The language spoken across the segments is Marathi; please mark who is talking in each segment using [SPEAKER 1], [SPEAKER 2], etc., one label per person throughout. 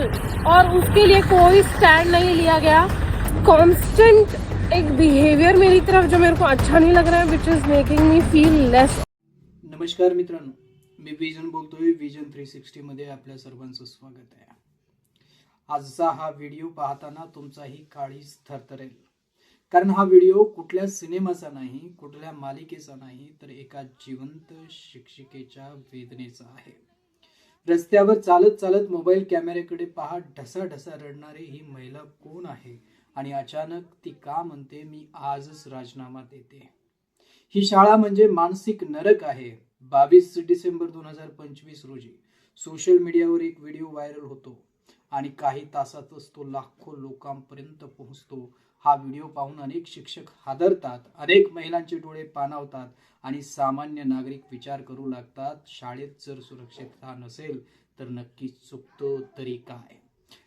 [SPEAKER 1] साल और उसके लिए कोई स्टैंड नहीं लिया गया। कांस्टेंट एक बिहेवियर मेरी तरफ जो मेरे को अच्छा नहीं लग रहा है, which is making me feel less.
[SPEAKER 2] नमस्कार मित्रांनो, मी विजन बोलतोय. विजन 360 मध्ये आपल्या सर्वांचं स्वागत आहे. आजचा हा व्हिडिओ पाहताना तुमचाही काळीज थरथरेल, कारण हा व्हिडिओ कुठल्या सिनेमाचा नाही, कुठल्या मालिकेचा नाही, तर एका जिवंत शिक्षिकेच्या वेदनेचा आहे. रस्त्यावर चालत चालत मोबाईल कॅमेऱ्याकडे पाहत ढसाढसा रडणारी ही महिला कोण आहे आणि अचानक ती का म्हणते मी आजच राजीनामा देते. ही शाळा म्हणजे मानसिक नरक आहे. 22 डिसेंबर 2025 रोजी सोशल मीडियावर एक व्हिडिओ व्हायरल होतो आणि काही तासातच तो लाखो लोकांपर्यंत पोहोचतो. हा व्हिडिओ पाहून अनेक शिक्षक हादरतात, अनेक महिलांचे डोळे पाणावतात आणि सामान्य नागरिक विचार करू लागतात, शाळेत जर सुरक्षितता नसेल तर नक्की चुकतो तरी काय.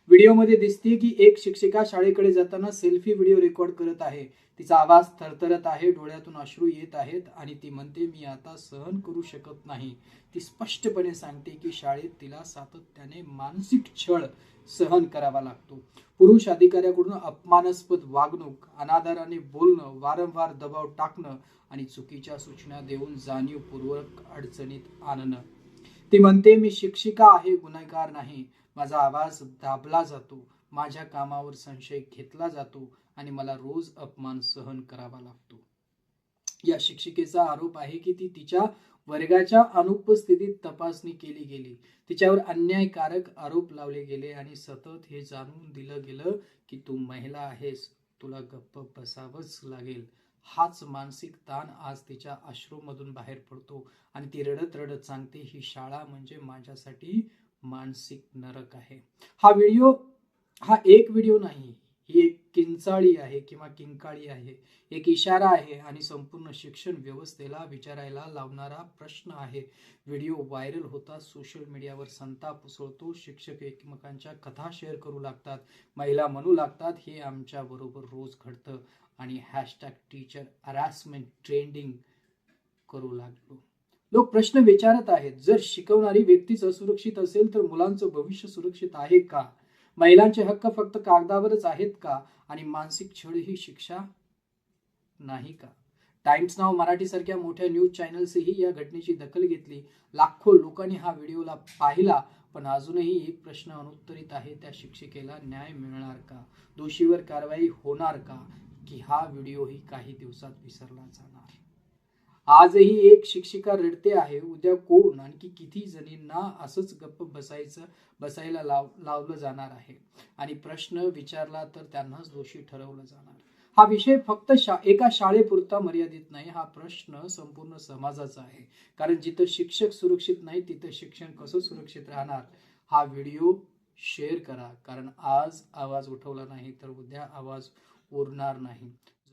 [SPEAKER 2] व्हिडिओमध्ये दिसते की एक शिक्षिका शाळेकडे जाताना सेल्फी व्हिडिओ रेकॉर्ड करत आहे. तिचा आवाज थरथरत आहे, डोळ्यातून अश्रू येत आहेत आणि ती म्हणते मी आता सहन करू शकत नाही. ती स्पष्टपणे सांगते की शाळेत तिला सातत्याने मानसिक छळ सहन करावा लागतो. पुरुष अधिकाऱ्याकडून अपमानास्पद वागणूक, अनादराने बोलणं, वारंवार दबाव टाकणं आणि चुकीच्या सूचना देऊन जाणीवपूर्वक अडचणीत आणणं. ती म्हणते मी शिक्षिका आहे, गुन्हेगार नाही. माझा आवाज दाबला जातो, माझ्या कामावर संशय घेतला जातो आणि मला रोज अपमान सहन करावा लागतो. या शिक्षिकेचा आरोप आहे की ती तिच्या वर्गाच्या अनुपस्थितीत तपासणी केली गेली, तिच्यावर अन्यायकारक आरोप लावले गेले आणि सतत हे जाणून दिलं गेलं की तू महिला आहेस, तुला गप्प बसावंच लागेल. हाच मानसिक ताण आज तिच्या अश्रूमधून बाहेर पडतो आणि ती रडत रडत सांगते ही शाळा म्हणजे माझ्यासाठी मानसिक नरक आहे. हा एक व्हिडिओ नाही, ही एक किंचाळी आहे किंवा किंकाळी आहे, एक इशारा आहे आणि संपूर्ण शिक्षण व्यवस्थेला विचारायला लावणारा प्रश्न आहे. व्हिडिओ व्हायरल होता, सोशल मीडियावर संताप उसळतो, शिक्षक एकमेकांच्या कथा शेअर करू लागतात, महिला म्हणू लागतात हे आमच्या बरोबर रोज घडतं आणि #टीचर हॅरॅसमेंट ट्रेंडिंग करू लागलो. लोक प्रश्न विचारत आहेत, जर शिकवणारी व्यक्तीच असुरक्षित असेल तर मुलांचं भविष्य सुरक्षित आहे का? महिलांचे हक्क फक्त कागदावरच आहेत का? आणि मानसिक छळ ही शिक्षा नाही का? टाइम्स नाव मराठी सारख्या मोठ्या न्यूज चॅनल्सही या घटनेची दखल घेतली. लाखो लोकांनी हा व्हिडिओला पाहिला, पण अजूनही एक प्रश्न अनुत्तरित आहे, त्या शिक्षिकेला न्याय मिळणार का? दोषीवर कारवाई होणार का? की हा व्हिडिओही काही दिवसात विसरला जाणार? आजही एक शिक्षिका रडते आहे, उद्या कोण आणखी किती जणींना असंच गप्प बसायला लावलं जाणार आहे आणि प्रश्न विचारला तर त्यांनाच दोषी ठरवलं जाणार. हा विषय फक्त एका शाळेपुरता मर्यादित नाही, हा प्रश्न संपूर्ण समाजाचा आहे. कारण जिथं शिक्षक सुरक्षित नाही तिथं शिक्षण कसं सुरक्षित राहणार? हा व्हिडिओ शेअर करा, कारण आज आवाज उठवला नाही तर उद्या आवाज उरणार नाही.